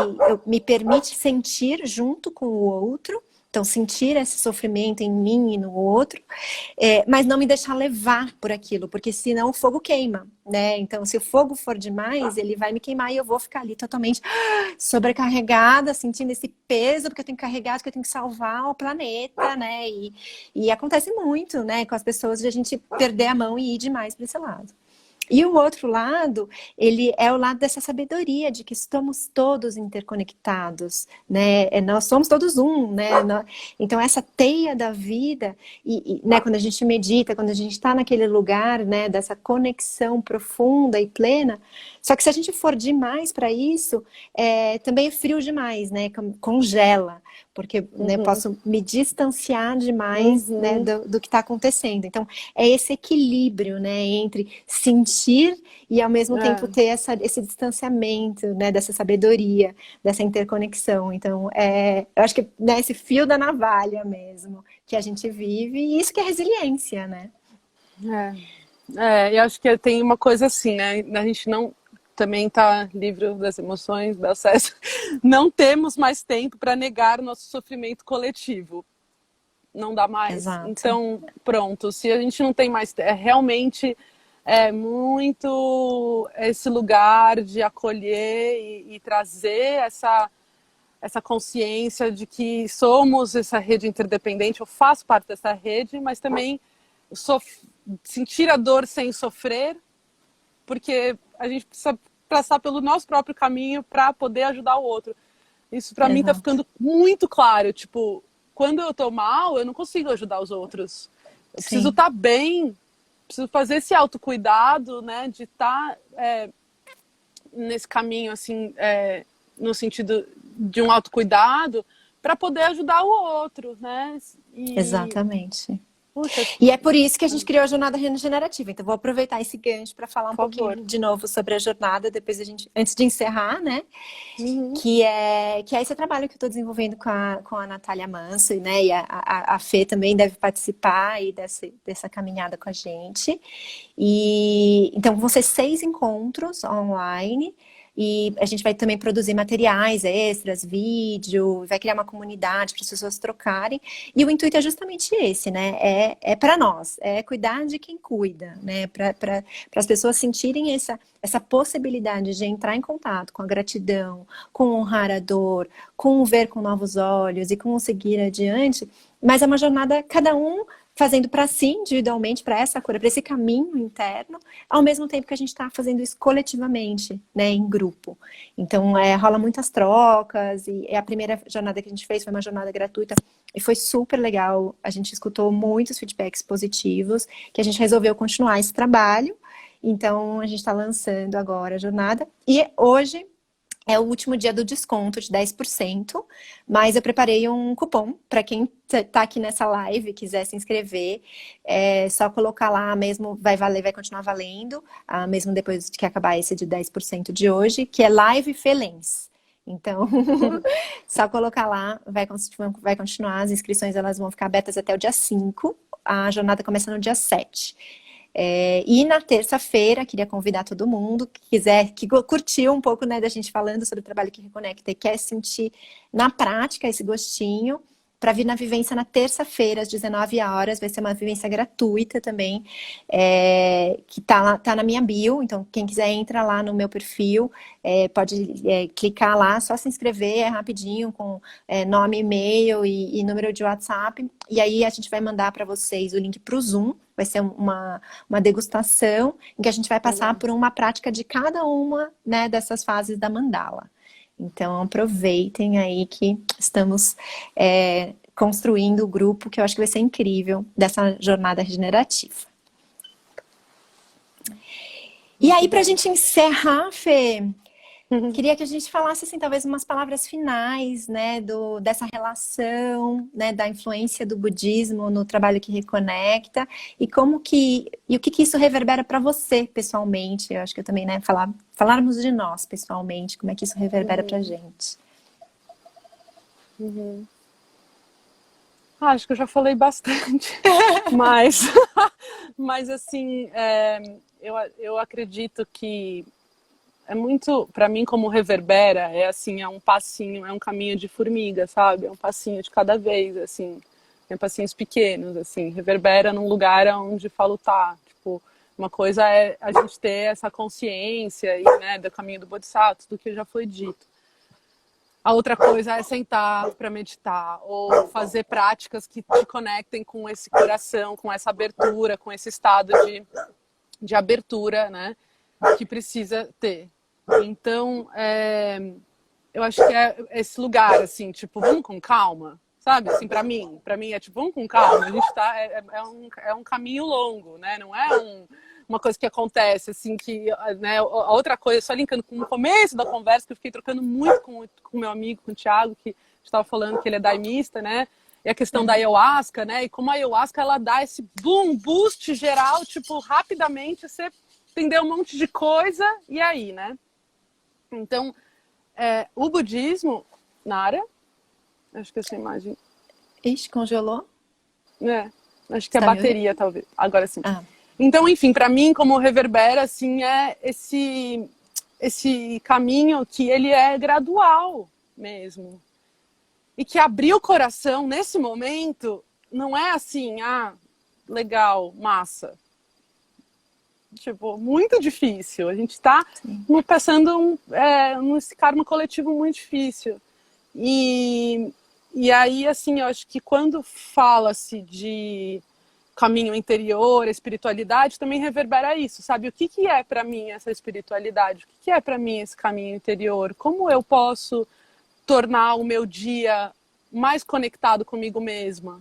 me permite sentir junto com o outro. Então, sentir esse sofrimento em mim e no outro, mas não me deixar levar por aquilo, porque senão o fogo queima, né? Então, se o fogo for demais, ele vai me queimar e eu vou ficar ali totalmente sobrecarregada, sentindo esse peso, porque eu tenho que carregar, porque eu tenho que salvar o planeta, né? E acontece muito, né, com as pessoas de a gente perder a mão e ir demais para esse lado. E o outro lado, ele é o lado dessa sabedoria de que estamos todos interconectados, né? Nós somos todos um, né? Então essa teia da vida né, quando a gente medita, quando a gente está naquele lugar, né, dessa conexão profunda e plena, só que se a gente for demais para isso, também é frio demais, né? Congela, porque né, posso me distanciar demais, né, do que está acontecendo. Então é esse equilíbrio, né, entre sentir e ao mesmo tempo ter esse distanciamento, né, dessa sabedoria, dessa interconexão. Então, eu acho que né, esse fio da navalha mesmo que a gente vive, e isso que é resiliência, né? Eu acho que tem uma coisa assim, né? A gente não também tá livre das emoções, do acesso. Não temos mais tempo para negar o nosso sofrimento coletivo. Não dá mais. Exato. Então, pronto. Se a gente não tem mais, realmente é muito esse lugar de acolher e trazer essa consciência de que somos essa rede interdependente. Eu faço parte dessa rede, mas também sentir a dor sem sofrer, porque a gente precisa passar pelo nosso próprio caminho para poder ajudar o outro. Isso para mim tá ficando muito claro. Tipo, quando eu tô mal, eu não consigo ajudar os outros. Eu preciso estar bem, preciso fazer esse autocuidado, né, de estar nesse caminho, assim, no sentido de um autocuidado, para poder ajudar o outro, né? Exatamente. Puxa. E é por isso que a gente criou a jornada regenerativa. Então, vou aproveitar esse gancho para falar um Por pouquinho favor. de novo sobre a jornada, depois antes de encerrar, né? Que é esse trabalho que eu estou desenvolvendo com a Natália Manso, né? E a Fê também deve participar aí dessa caminhada com a gente. E então vão ser 6 encontros online. E a gente vai também produzir materiais extras, vídeo, vai criar uma comunidade para as pessoas trocarem. E o intuito é justamente esse, né? É para nós, é cuidar de quem cuida, né? Para as pessoas sentirem essa possibilidade de entrar em contato com a gratidão, com honrar a dor, com ver com novos olhos e com seguir adiante. Mas é uma jornada, cada um fazendo para si, individualmente, para essa cura, para esse caminho interno, ao mesmo tempo que a gente está fazendo isso coletivamente, né, em grupo. Então, rola muitas trocas, e a primeira jornada que a gente fez foi uma jornada gratuita, e foi super legal. A gente escutou muitos feedbacks positivos, que a gente resolveu continuar esse trabalho. Então, a gente está lançando agora a jornada, e hoje é o último dia do desconto de 10%, mas eu preparei um cupom para quem está aqui nessa live e quiser se inscrever. É só colocar lá mesmo, vai valer, vai continuar valendo, mesmo depois que acabar esse de 10% de hoje, que é Live Felens. Então, só colocar lá, vai continuar, as inscrições elas vão ficar abertas até o dia 5, a jornada começa no dia 7. E na terça-feira, queria convidar todo mundo que quiser, que curtiu um pouco, né, da gente falando sobre o trabalho que reconecta e quer sentir na prática esse gostinho, para vir na vivência na terça-feira, às 19 horas, vai ser uma vivência gratuita também, que tá na minha bio, então quem quiser entra lá no meu perfil, pode clicar lá, só se inscrever, é rapidinho, com nome, e-mail e número de WhatsApp, e aí a gente vai mandar para vocês o link para o Zoom, vai ser uma degustação, em que a gente vai passar por uma prática de cada uma, né, dessas fases da mandala. Então, aproveitem aí que estamos construindo o grupo, que eu acho que vai ser incrível, dessa jornada regenerativa. E aí, para a gente encerrar, Fê, queria que a gente falasse, assim, talvez umas palavras finais, né, dessa relação, né, da influência do budismo no trabalho que reconecta, e o que isso reverbera para você, pessoalmente. Eu acho que eu também, né, falarmos de nós, pessoalmente, como é que isso reverbera pra gente. Acho que eu já falei bastante, mas assim, eu acredito que é muito, para mim, como reverbera, assim, é um passinho, é um caminho de formiga, sabe? É um passinho de cada vez, assim, tem passinhos pequenos, assim, reverbera num lugar onde falo, tá, tipo, uma coisa é a gente ter essa consciência, né, do caminho do Bodhisattva, do que já foi dito. A outra coisa é sentar para meditar ou fazer práticas que te conectem com esse coração, com essa abertura, com esse estado de abertura, né, que precisa ter. Então, eu acho que é esse lugar, assim, tipo, vamos com calma, sabe? Assim, para mim é tipo, vamos com calma, a gente tá, é um caminho longo, né? Não é uma coisa que acontece, assim, que, né, a outra coisa, só linkando com o começo da conversa, que eu fiquei trocando muito com meu amigo, com o Thiago, que estava falando que ele é daimista, né? E a questão da ayahuasca, né? E como a ayahuasca, ela dá esse boom, boost geral, tipo, rapidamente, você entendeu um monte de coisa, e aí, né? Então, o budismo, Nara, acho que essa imagem, Ixi, congelou? acho que Você a tá me ouvindo? bateria, talvez, agora sim. Ah, Então, enfim, para mim, como reverbera, assim, é esse caminho que ele é gradual mesmo. E que abrir o coração nesse momento não é assim, legal, massa. Tipo, muito difícil. A gente está sim. passando nesse karma coletivo muito difícil. E aí, assim, eu acho que quando fala-se de caminho interior, espiritualidade, também reverbera isso, sabe? O que é para mim essa espiritualidade? O que é para mim esse caminho interior? Como eu posso tornar o meu dia mais conectado comigo mesma,